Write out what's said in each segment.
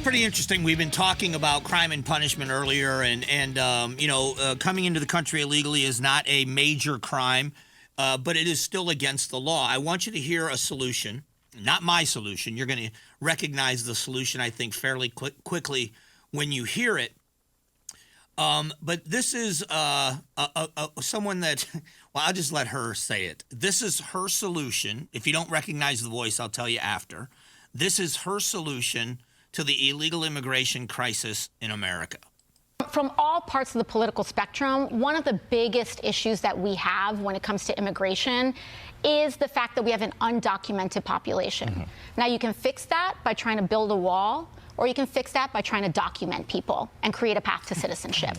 Pretty interesting. We've been talking about crime and punishment earlier, and coming into the country illegally is not a major crime, but it is still against the law. I want you to hear a solution, not my solution. You're going to recognize the solution, I think, fairly quickly when you hear it. But this is someone that, well, I'll just let her say it. This is her solution. If you don't recognize the voice, I'll tell you after. This is her solution to the illegal immigration crisis in America. From all parts of the political spectrum, one of the biggest issues that we have when it comes to immigration is the fact that we have an undocumented population. Mm-hmm. Now, you can fix that by trying to build a wall, or you can fix that by trying to document people and create a path to citizenship.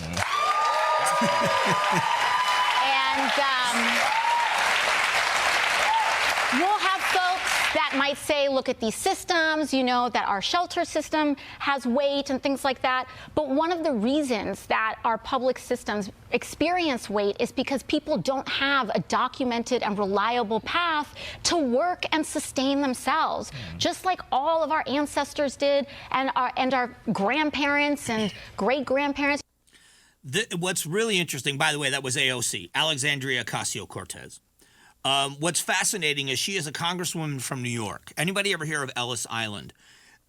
We'll have folks that might say, look at these systems, that our shelter system has weight and things like that. But one of the reasons that our public systems experience weight is because people don't have a documented and reliable path to work and sustain themselves, just like all of our ancestors did and our grandparents and great-grandparents. What's really interesting, by the way, that was AOC, Alexandria Ocasio-Cortez. What's fascinating is she is a congresswoman from New York. Anybody ever hear of Ellis Island?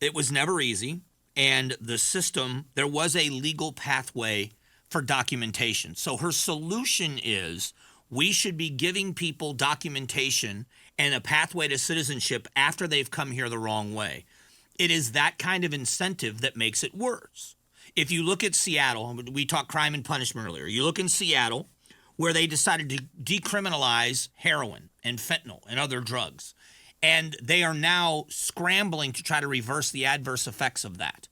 It was never easy, and the system, there was a legal pathway for documentation. So her solution is we should be giving people documentation and a pathway to citizenship after they've come here the wrong way. It is that kind of incentive that makes it worse. If you look at Seattle, we talked crime and punishment earlier. You look in Seattle, where they decided to decriminalize heroin and fentanyl and other drugs. And they are now scrambling to try to reverse the adverse effects of that.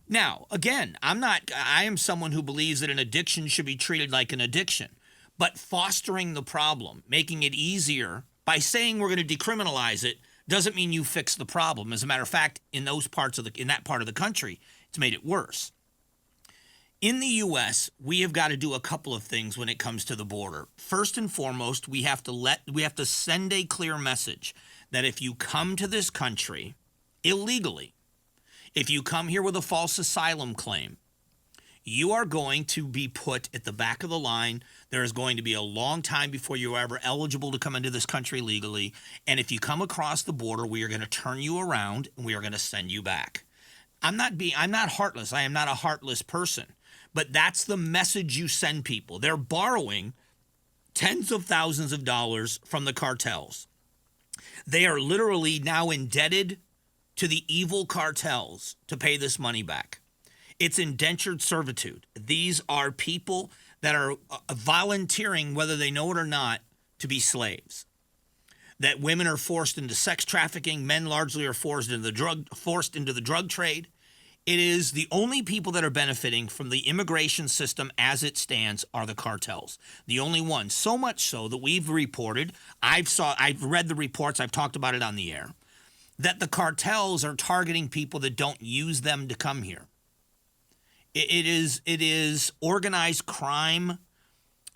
Now, again, I am someone who believes that an addiction should be treated like an addiction. But fostering the problem, making it easier by saying we're going to decriminalize it, doesn't mean you fix the problem. As a matter of fact, in that part of the country, it's made it worse. In the U.S., we have got to do a couple of things when it comes to the border. First and foremost, we have to send a clear message that if you come to this country illegally, if you come here with a false asylum claim, you are going to be put at the back of the line. There is going to be a long time before you are ever eligible to come into this country legally. And if you come across the border, we are going to turn you around and we are going to send you back. I'm not heartless. I am not a heartless person. But that's the message you send people. They're borrowing tens of thousands of dollars from the cartels. They are literally now indebted to the evil cartels to pay this money back. It's indentured servitude. These are people that are volunteering, whether they know it or not, to be slaves. That women are forced into sex trafficking, men largely are forced into the drug trade. It is the only people that are benefiting from the immigration system as it stands are the cartels. The only ones. So much so that we've reported, I've read the reports, I've talked about it on the air, that the cartels are targeting people that don't use them to come here. It is organized crime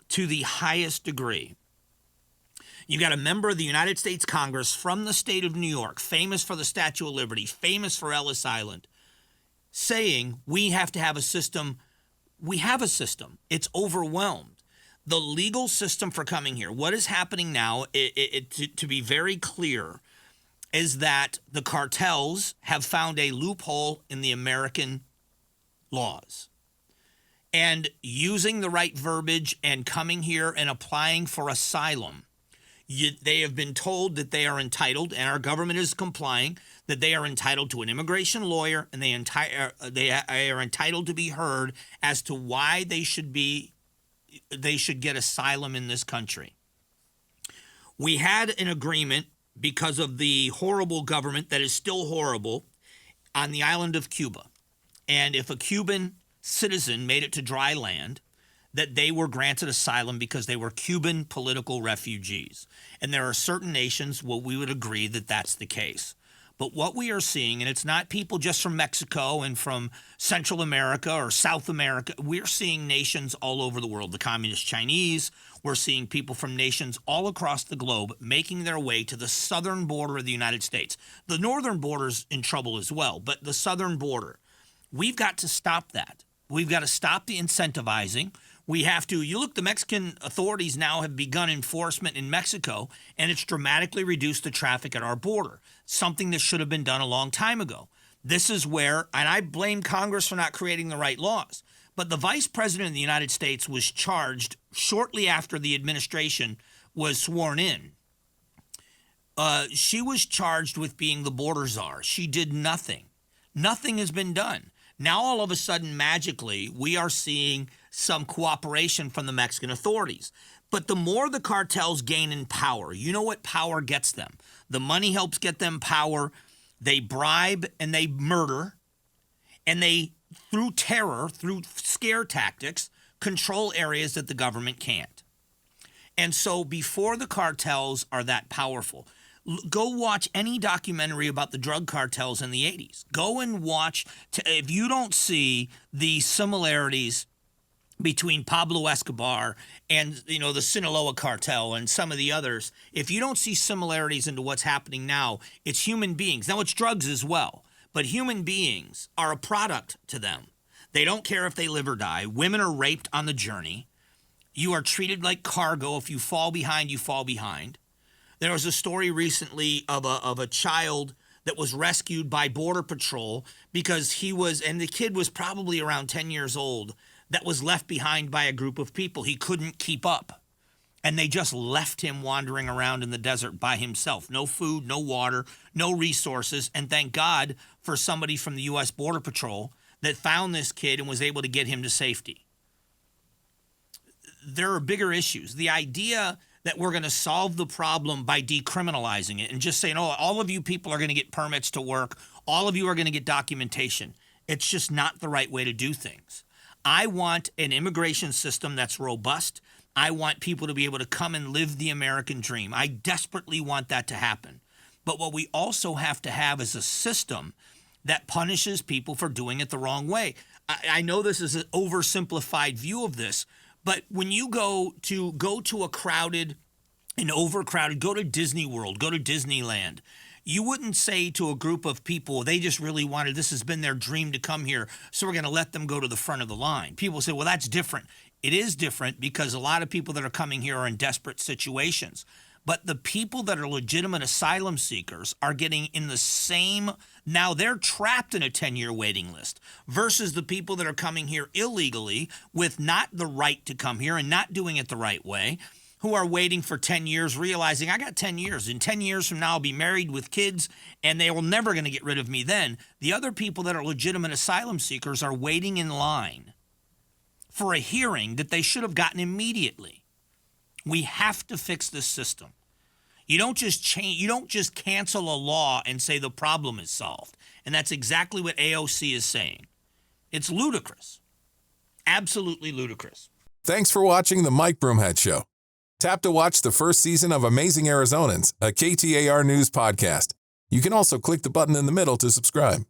to the highest degree. You got a member of the United States Congress from the state of New York, famous for the Statue of Liberty, famous for Ellis Island, saying we have to have a system. We have a system. It's overwhelmed. The legal system for coming here, what is happening now, to be very clear, is that the cartels have found a loophole in the American laws. And using the right verbiage and coming here and applying for asylum, they have been told that they are entitled, and our government is complying, that they are entitled to an immigration lawyer, and they are entitled to be heard as to why they should get asylum in this country. We had an agreement because of the horrible government that is still horrible on the island of Cuba. And if a Cuban citizen made it to dry land, that they were granted asylum because they were Cuban political refugees. And there are certain nations where we would agree that that's the case. But what we are seeing, and it's not people just from Mexico and from Central America or South America, we're seeing nations all over the world. The Communist Chinese, we're seeing people from nations all across the globe making their way to the southern border of the United States. The northern border's in trouble as well, but the southern border. We've got to stop that. We've got to stop the incentivizing. We have to, you look, the Mexican authorities now have begun enforcement in Mexico, and it's dramatically reduced the traffic at our border, something that should have been done a long time ago. This is where, and I blame Congress for not creating the right laws, but the Vice President of the United States was charged shortly after the administration was sworn in. She was charged with being the border czar. She did nothing. Nothing has been done. Now, all of a sudden, magically, we are seeing some cooperation from the Mexican authorities. But the more the cartels gain in power, you know what power gets them. The money helps get them power. They bribe and they murder. And they, through terror, through scare tactics, control areas that the government can't. And so before the cartels are that powerful, go watch any documentary about the drug cartels in the 80s. Go and watch, if you don't see the similarities between Pablo Escobar and, the Sinaloa cartel and some of the others, if you don't see similarities into what's happening now, it's human beings. Now, it's drugs as well, but human beings are a product to them. They don't care if they live or die. Women are raped on the journey. You are treated like cargo. If you fall behind, you fall behind. There was a story recently of a child that was rescued by Border Patrol because and the kid was probably around 10 years old, that was left behind by a group of people. He couldn't keep up. And they just left him wandering around in the desert by himself. No food, no water, no resources. And thank God for somebody from the U.S. Border Patrol that found this kid and was able to get him to safety. There are bigger issues. The idea that we're going to solve the problem by decriminalizing it and just saying, oh, all of you people are going to get permits to work, all of you are going to get documentation. It's just not the right way to do things. I want an immigration system that's robust. I want people to be able to come and live the American dream. I desperately want that to happen. But what we also have to have is a system that punishes people for doing it the wrong way. I know this is an oversimplified view of this, but when you go to a crowded and overcrowded, go to Disney World, go to Disneyland, you wouldn't say to a group of people, they just really wanted, this has been their dream to come here, so we're going to let them go to the front of the line. People say, well, that's different. It is different because a lot of people that are coming here are in desperate situations. But the people that are legitimate asylum seekers are getting in the same, now they're trapped in a 10-year waiting list versus the people that are coming here illegally with not the right to come here and not doing it the right way, who are waiting for 10 years, realizing I got 10 years. In 10 years from now, I'll be married with kids, and they will never going to get rid of me then. The other people that are legitimate asylum seekers are waiting in line for a hearing that they should have gotten immediately. We have to fix this system. You don't just change. You don't just cancel a law and say the problem is solved. And that's exactly what AOC is saying. It's ludicrous. Absolutely ludicrous. Thanks for watching the Mike Broomhead Show. Tap to watch the first season of Amazing Arizonans, a KTAR News podcast. You can also click the button in the middle to subscribe.